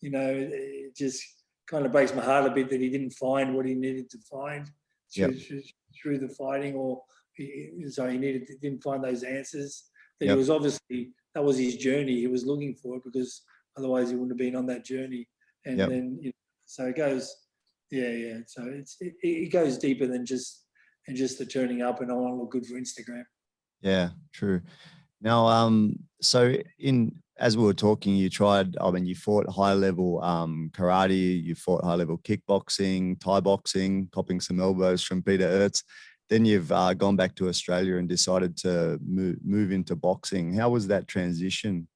it just kind of breaks my heart a bit that he didn't find what he needed to find through the fighting, or he didn't find those answers. That he was obviously, that was his journey. He was looking for it, because otherwise he wouldn't have been on that journey. And then, so it goes, So it goes deeper than just the turning up and I want to look good for Instagram. Yeah, true. Now, so as we were talking, you fought high level karate, you fought high level kickboxing, Thai boxing, copping some elbows from Peter Aerts. Then you've gone back to Australia and decided to move into boxing. How was that transition?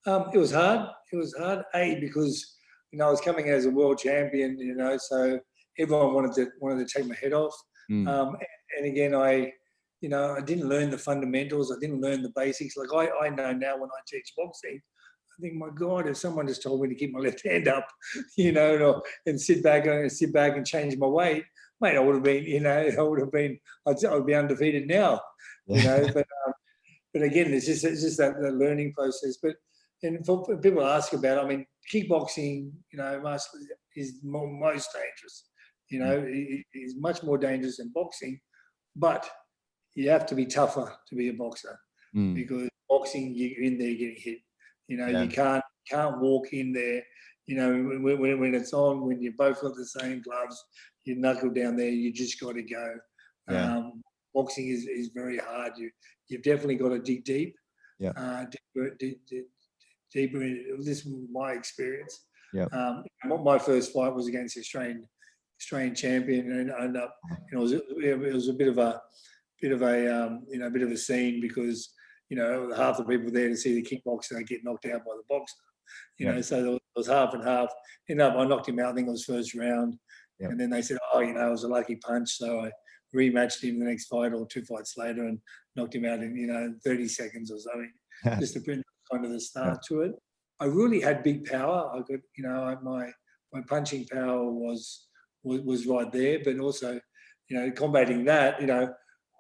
It was hard. It was hard, because I was coming as a world champion, so everyone wanted to take my head off. And again, I didn't learn the fundamentals. I didn't learn the basics. Like I know now when I teach boxing, I think, my God, if someone just told me to keep my left hand up, and sit back and change my weight, mate, I would have been, I would be undefeated now, But again, it's just that learning process. And for people ask about, I mean, kickboxing, is most dangerous. Is much more dangerous than boxing, but you have to be tougher to be a boxer, because boxing, you're in there getting hit. You can't walk in there. When it's on, when you both got the same gloves, you knuckle down there. You just got to go. Boxing is very hard. You've definitely got to dig deep. Deeper. This is my experience. Yeah. My first fight was against the Australian champion, and it was a bit of a scene because half the people there to see the kickboxer, they get knocked out by the boxer. So there was half and half. I knocked him out. I think it was first round, and then they said, it was a lucky punch. So I rematched him the next fight or 2 fights later and knocked him out in 30 seconds or something, just to bring kind of the start to it. I really had big power. I got my punching power was right there, but also combating that,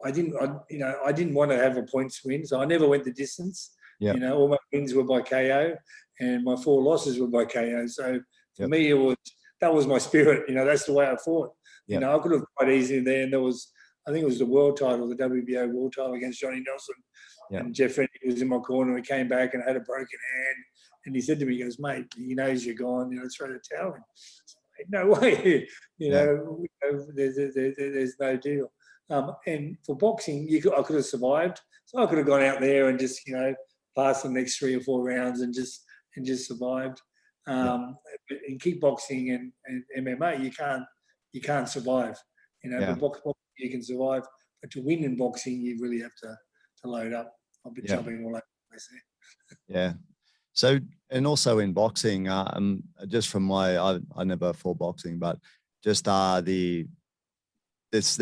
I didn't want to have a points win, so I never went the distance. All my wins were by KO, and my 4 losses were by KO. So for me, that was my spirit. That's the way I fought. I could have quite easily there, and I think it was the world title, the WBO world title against Johnny Nelson. And Jeff Fennick was in my corner. He came back and had a broken hand, and he said to me, he goes, "Mate, he knows you're gone. Throw the towel in." No way. There's no deal. And for boxing, I could have survived. So I could have gone out there and just passed the next 3 or 4 rounds and just survived. But in kickboxing and MMA, you can't survive. But boxing you can survive, but to win in boxing, you really have to load up. I've been jumping all over the place there. Yeah. So, and also in boxing, just from I never fought boxing, but just the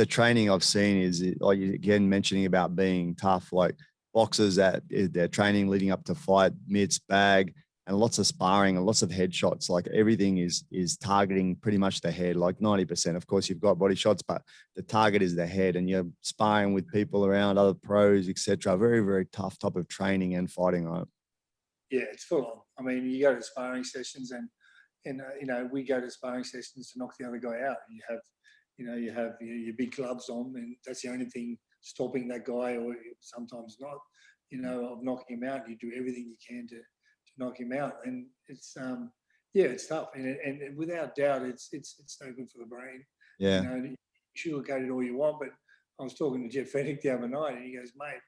training I've seen is, like, again, mentioning about being tough, like boxers that their training leading up to fight, mitts, bag, and lots of sparring and lots of headshots. Like everything is targeting pretty much the head, like 90%. Of course, you've got body shots, but the target is the head, and you're sparring with people around, other pros, etc. Very, very tough type of training and fighting on it. Yeah, it's full on. I mean, you go to sparring sessions, and we go to sparring sessions to knock the other guy out. You have your big gloves on, and that's the only thing stopping that guy, or sometimes not. Of knocking him out. You do everything you can to knock him out, and it's it's tough, and without doubt, it's no good for the brain. Yeah. You sugarcoat it all you want, but I was talking to Jeff Fennick the other night, and he goes, "Mate,"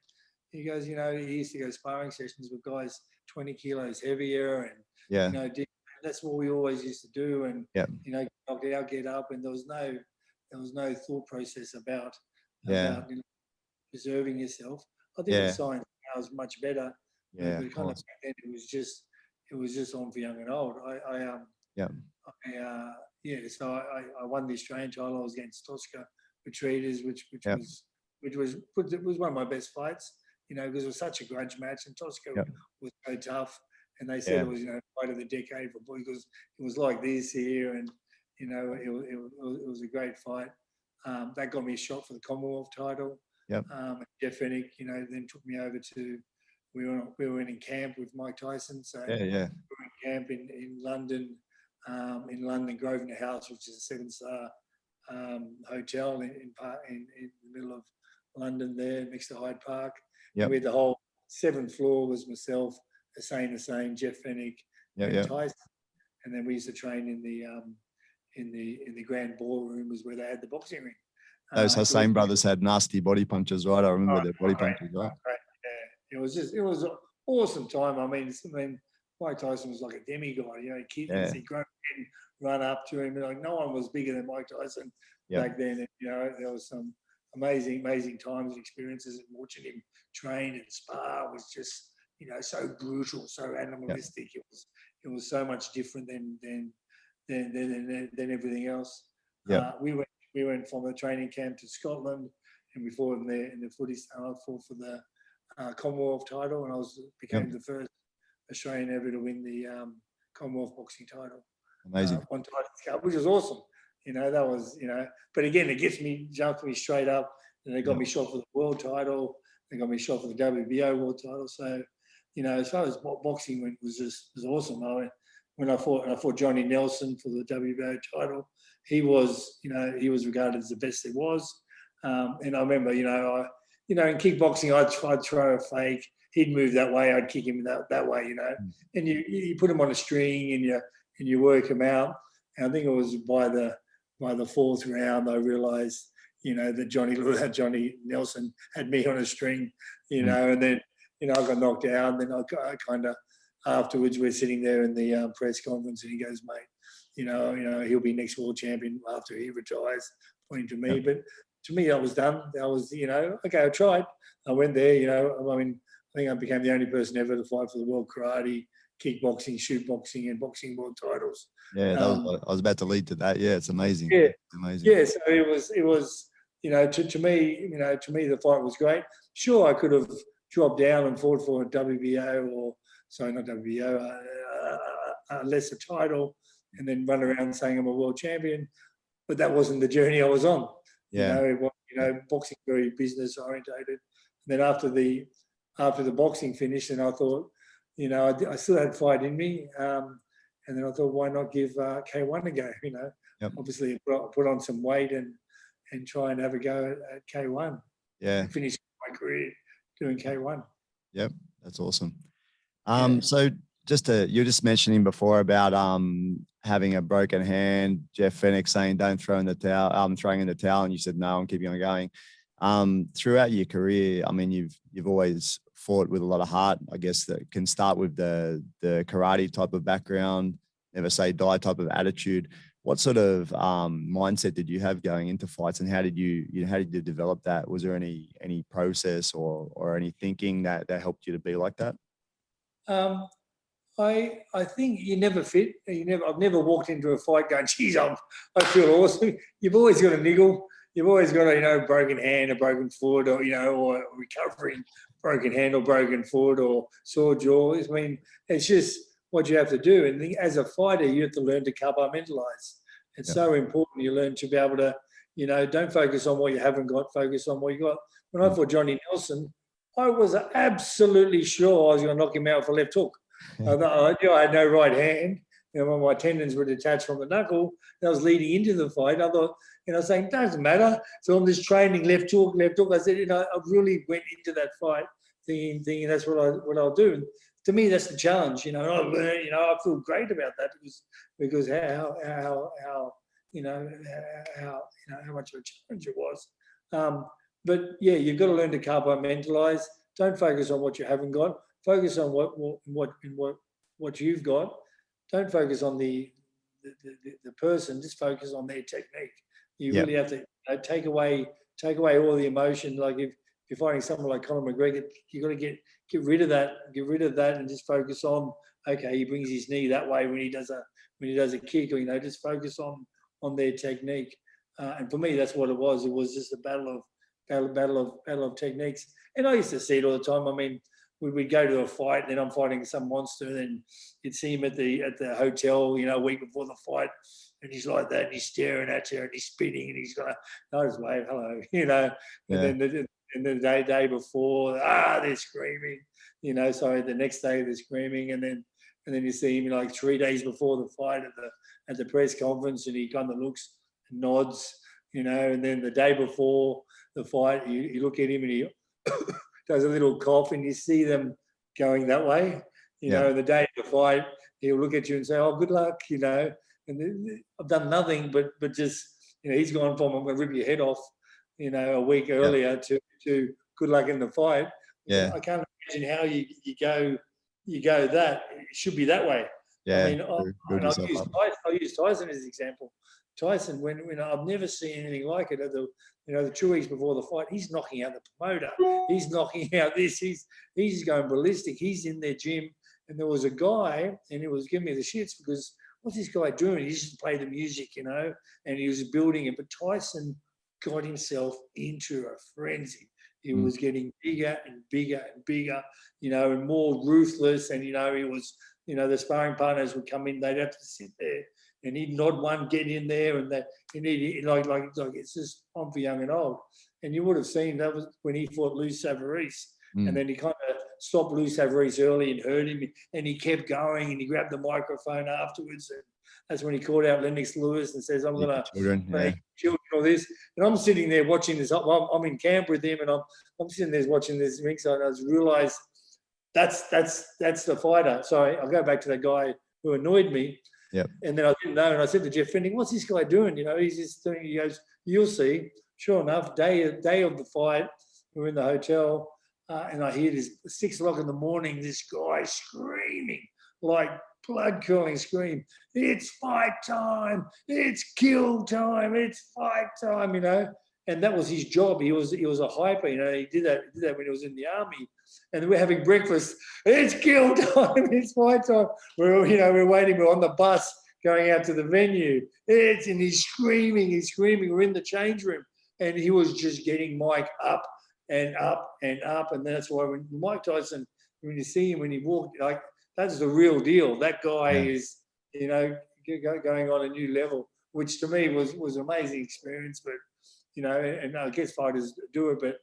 he goes, he used to go sparring sessions with guys 20 kilos heavier, and that's what we always used to do, and knock out, get up, and there was no thought process about preserving yourself. I think the science now is much better. But kind of back then it was just on for young and old. So I won the Australian title. I was against Tosca, Petridis, which was one of my best fights. Because it was such a grudge match, and Tosca was so tough. And they said it was fight of the decade for boy, because it was like this here, and it was a great fight. That got me a shot for the Commonwealth title. Jeff Fennick, then took me over to. We were in camp with Mike Tyson, so we were in camp in London, Grosvenor House, which is a 7-star hotel in the middle of London there, next to Hyde Park. We had the whole 7th floor was myself, Hussein, Jeff Fennick, and Tyson, and then we used to train in the grand ballroom, was where they had the boxing ring. Those Hussein brothers had nasty body punches, right? I remember their body punches, right? It was an awesome time. I mean, Mike Tyson was like a demigod. Kids would see grown men run up to him. Like no one was bigger than Mike Tyson back then. And, there was some amazing times and experiences. And watching him train and spar was just, so brutal, so animalistic. It was so much different than everything else. We went from the training camp to Scotland, and we fought in the footy style for the Commonwealth title, and I became the first Australian ever to win the Commonwealth boxing title. Amazing. On Titans Cup, which was awesome. That was, but again, it jumped me straight up, and they got me shot for the world title. They got me shot for the WBO world title. So, as far as boxing went, was awesome. When I fought Johnny Nelson for the WBO title, he was regarded as the best there was. And I remember, in kickboxing, I'd throw a fake. He'd move that way. I'd kick him that way. And you put him on a string and you work him out. And I think it was by the 4th round I realised, that Johnny Nelson had me on a string. And then I got knocked out. And then afterwards we're sitting there in the press conference, and he goes, mate, he'll be next world champion after he retires, pointing to me. But to me, I was done. I was, okay, I tried. I went there, I think I became the only person ever to fight for the world karate, kickboxing, shoot boxing, and boxing world titles. Yeah, I was about to lead to that. Yeah, it's amazing. Yeah, it's amazing. Yeah, so it was, to me, the fight was great. Sure, I could have dropped down and fought for a WBO not WBO, a lesser title, and then run around saying I'm a world champion. But that wasn't the journey I was on. Yeah. Boxing very business orientated. And then after the boxing finished, and I thought, I still had fight in me. And then I thought, why not give K1 a go? Obviously put on some weight and try and have a go at K1. Yeah. And finish my career doing K1. Yep, that's awesome. So you're just mentioning before about having a broken hand, Jeff Fenech saying don't throw in the towel, I'm throwing in the towel, and you said no, I'm keeping on going. Throughout your career, I mean, you've always fought with a lot of heart. I guess that can start with the karate type of background, never say die type of attitude. What sort of mindset did you have going into fights, and how did you develop that? Was there any process or any thinking that helped you to be like that? I think you never fit. I've never walked into a fight going, geez, I feel awesome. You've always got a niggle. You've always got a broken hand, a broken foot, or or recovering broken hand or broken foot or sore jaw. I mean, it's just what you have to do. And as a fighter, you have to learn to compartmentalize. It's so important. You learn to be able to, don't focus on what you haven't got, focus on what you got. When I fought Johnny Nelson, I was absolutely sure I was going to knock him out with a left hook. I had no right hand. When my tendons were detached from the knuckle, and I was leading into the fight. I thought, saying, doesn't matter. So I'm just training left hook. I said, I really went into that fight thinking that's what I'll do. And to me, that's the challenge. I learned, I feel great about that because how much of a challenge it was. But yeah, you've got to learn to compartmentalize. Don't focus on what you haven't got. Focus on what you've got. Don't focus on the person. Just focus on their technique. You really have to take away all the emotion. Like if you're fighting someone like Conor McGregor, you got to get rid of that, and just focus on, okay, he brings his knee that way when he does a kick, or just focus on their technique. And for me, that's what it was. It was just a battle of techniques. And I used to see it all the time. I mean, we'd go to a fight, and then I'm fighting some monster, and then you'd see him at the hotel, a week before the fight, and he's like that, and he's staring at you, and he's spitting, and he's going, "I just wave, hello," And then the day before, they're screaming, So the next day they're screaming, and then you see him like 3 days before the fight at the press conference, and he kind of looks and nods, And then the day before the fight, you look at him, and he does a little cough, and you see them going that way, And the day of the fight, he'll look at you and say, "Oh, good luck," And I've done nothing but just, he's gone from, "I'm going to rip your head off," a week earlier to "good luck in the fight." Yeah, I can't imagine how you go that. It should be that way. Yeah, I mean, I'll use Tyson as an example. Tyson, when I've never seen anything like it. The 2 weeks before the fight, he's knocking out the promoter. He's knocking out this. He's going ballistic. He's in their gym, and there was a guy, and he was giving me the shits because what's this guy doing? He just played the music, and he was building it. But Tyson got himself into a frenzy. He was getting bigger and bigger and bigger, and more ruthless. And he was, the sparring partners would come in. They'd have to sit there. And he'd nod one, get in there, and he'd like it's just on for young and old. And you would have seen that was when he fought Lou Savarese, and then he kind of stopped Lou Savarese early and hurt him, and he kept going, and he grabbed the microphone afterwards, and that's when he called out Lennox Lewis and says, "I'm going to children all this." And I'm sitting there watching this. I'm in camp with him, and I'm sitting there watching this ringside, and I just realised that's the fighter. So I go back to that guy who annoyed me. Yep. And then I didn't know, and I said to Jeff Fenech, "What's this guy doing? He's just doing." He goes, "You'll see." Sure enough, day of the fight, we're in the hotel, and I hear this 6 o'clock in the morning. This guy screaming, like blood-curdling scream. It's fight time. It's kill time. It's fight time, you know. And that was his job. He was a hyper, you know. He did that when he was in the army. And we're having breakfast. It's kill time. It's fight time. We're waiting. We're on the bus going out to the venue. And he's screaming. We're in the change room. And he was just getting Mike up and up and up. And that's why when Mike Tyson, when you see him, when he walked, like, that's the real deal. That guy is, you know, going on a new level, which to me was an amazing experience. But, you know, and I guess fighters do it, but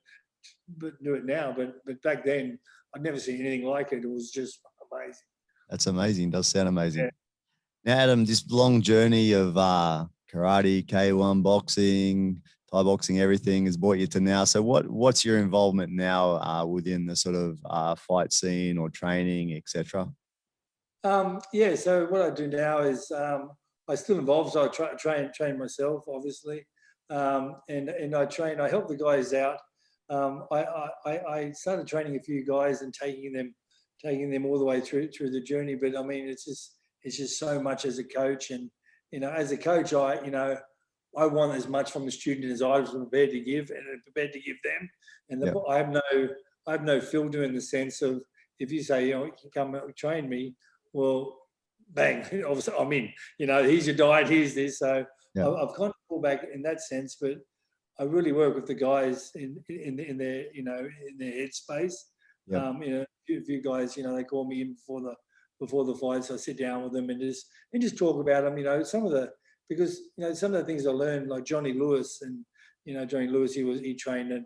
do it now. But back then, I'd never seen anything like it. It was just amazing. That's amazing. It does sound amazing. Yeah. Now, Adam, this long journey of karate, K1 boxing, Thai boxing, everything has brought you to now. So what's your involvement now within the sort of fight scene or training, etc.? So what I do now is I still involved. So I train myself, obviously, and I help the guys out. I started training a few guys and taking them all the way through the journey. But I mean, it's just so much as a coach, and you know, as a coach, I want as much from the student as I was prepared to give and prepared to give them. And I have no filter in the sense of, if you say, you know, you come train me, well, bang, obviously I'm in. You know, here's your diet, here's this. So I've kind of pulled back in that sense, but I really work with the guys in their, you know, in their headspace. Yeah. You know, a few guys, you know, they call me in before the fights. So I sit down with them and just talk about them. You know, because you know, some of the things I learned, like Johnny Lewis, and you know, Johnny Lewis, he trained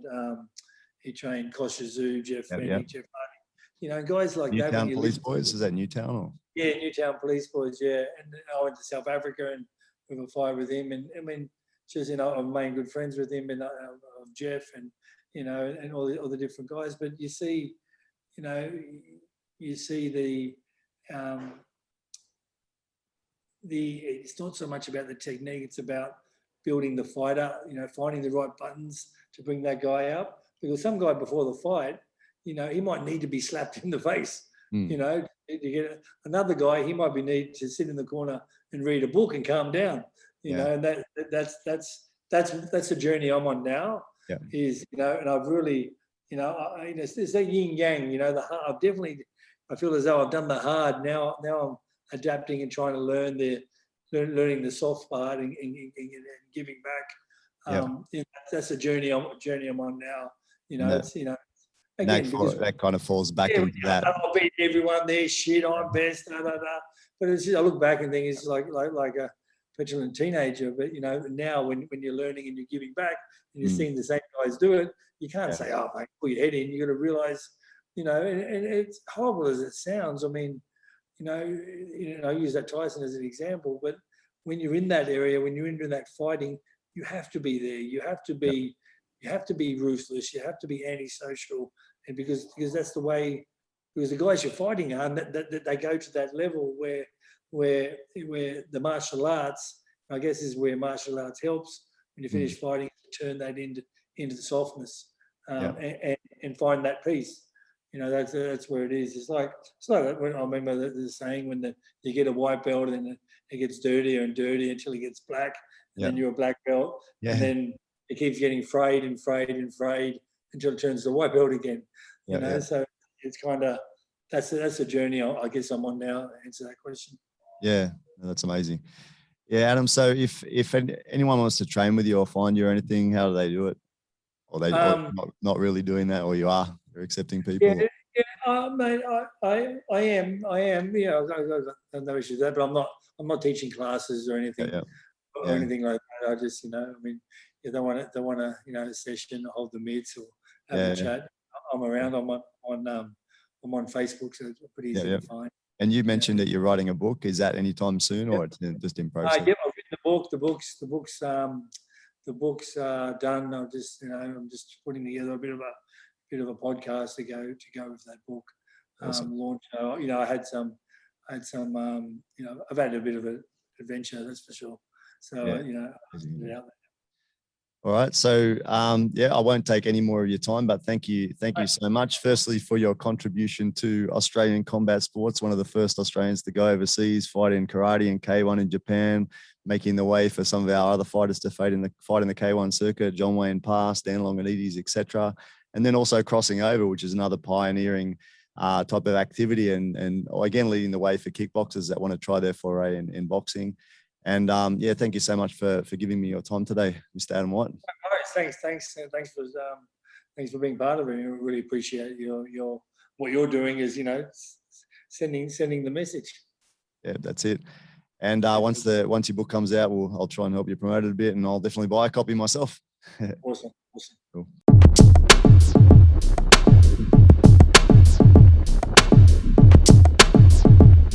Kosher Zoo, Jeff Rennie, Jeff Hardy. You know, guys like that. Newtown Police Boys, is that Newtown or? Yeah, Newtown Police Boys, yeah. And I went to South Africa and we have a fight with him, and I mean, just, you know, I've made good friends with him and Jeff, and you know, and all the different guys. But you see, you know, it's not so much about the technique, it's about building the fighter, you know, finding the right buttons to bring that guy up. Because some guy before the fight, you know, he might need to be slapped in the face, you know, to get another guy, he might need to sit in the corner and read a book and calm down, you know, and that's the journey I'm on now, is, you know, and I've really, you know, it's that yin yang, you know, I feel as though I've done the hard. Now I'm adapting and trying to learning the soft part and giving back. You know, that's a journey I'm on now. You know, it's, you know, again, that kind of falls back into that. I'll beat everyone there. Shit, I'm best. But it's just, I look back and think it's like a petulant teenager. But you know, now when you're learning and you're giving back and you're seeing the same guys do it, you can't say, "Oh, mate, pull your head in." You got to realize, you know, and it's horrible as it sounds. I mean, you know, I use that Tyson as an example, but when you're in that area, when you're into that fighting, you have to be there. You have to be, ruthless. You have to be antisocial, and because that's the way. Because the guys you're fighting are, that they go to that level where the martial arts, I guess, is where martial arts helps when you finish fighting, to turn that into the softness, and find that peace. You know, that's where it is. It's like when I remember the saying, when you get a white belt and it gets dirtier and dirtier until it gets black, and then you're a black belt, and then it keeps getting frayed and frayed and frayed until it turns to white belt again. You know, so it's kind of that's the journey I guess I'm on now. To answer that question. Yeah, that's amazing. Yeah, Adam. So if anyone wants to train with you or find you or anything, how do they do it? Or they not really doing that, or you're accepting people? Mate, I am. You know, I have no issue with that, but I'm not teaching classes or anything, or anything like that. I just, you know, I mean, if they want to, you know, a session, hold the mitts or have a chat, I'm around. I'm on Facebook, so it's pretty easy to find. And you mentioned that you're writing a book. Is that anytime soon, or it's just in process? I've written the book. The book's done. I'm just putting together a bit of a podcast to go with that book. Awesome. Launch. You know, I had some. You know, I've had a bit of an adventure, that's for sure. So you know, put it out there. All right. So, yeah, I won't take any more of your time, but thank you so much. Firstly, for your contribution to Australian combat sports, one of the first Australians to go overseas, fight in karate and K1 in Japan, making the way for some of our other fighters to fight in the K1 circuit, John Wayne Pass, Dan Longinidis, etc. And then also crossing over, which is another pioneering type of activity, and again leading the way for kickboxers that want to try their foray in boxing. And yeah, thank you so much for giving me your time today, Mr. Adam White. Thanks for being part of it. I really appreciate your what you're doing is, sending the message. Yeah, that's it. And once your book comes out, I'll try and help you promote it a bit, and I'll definitely buy a copy myself. Awesome. Cool.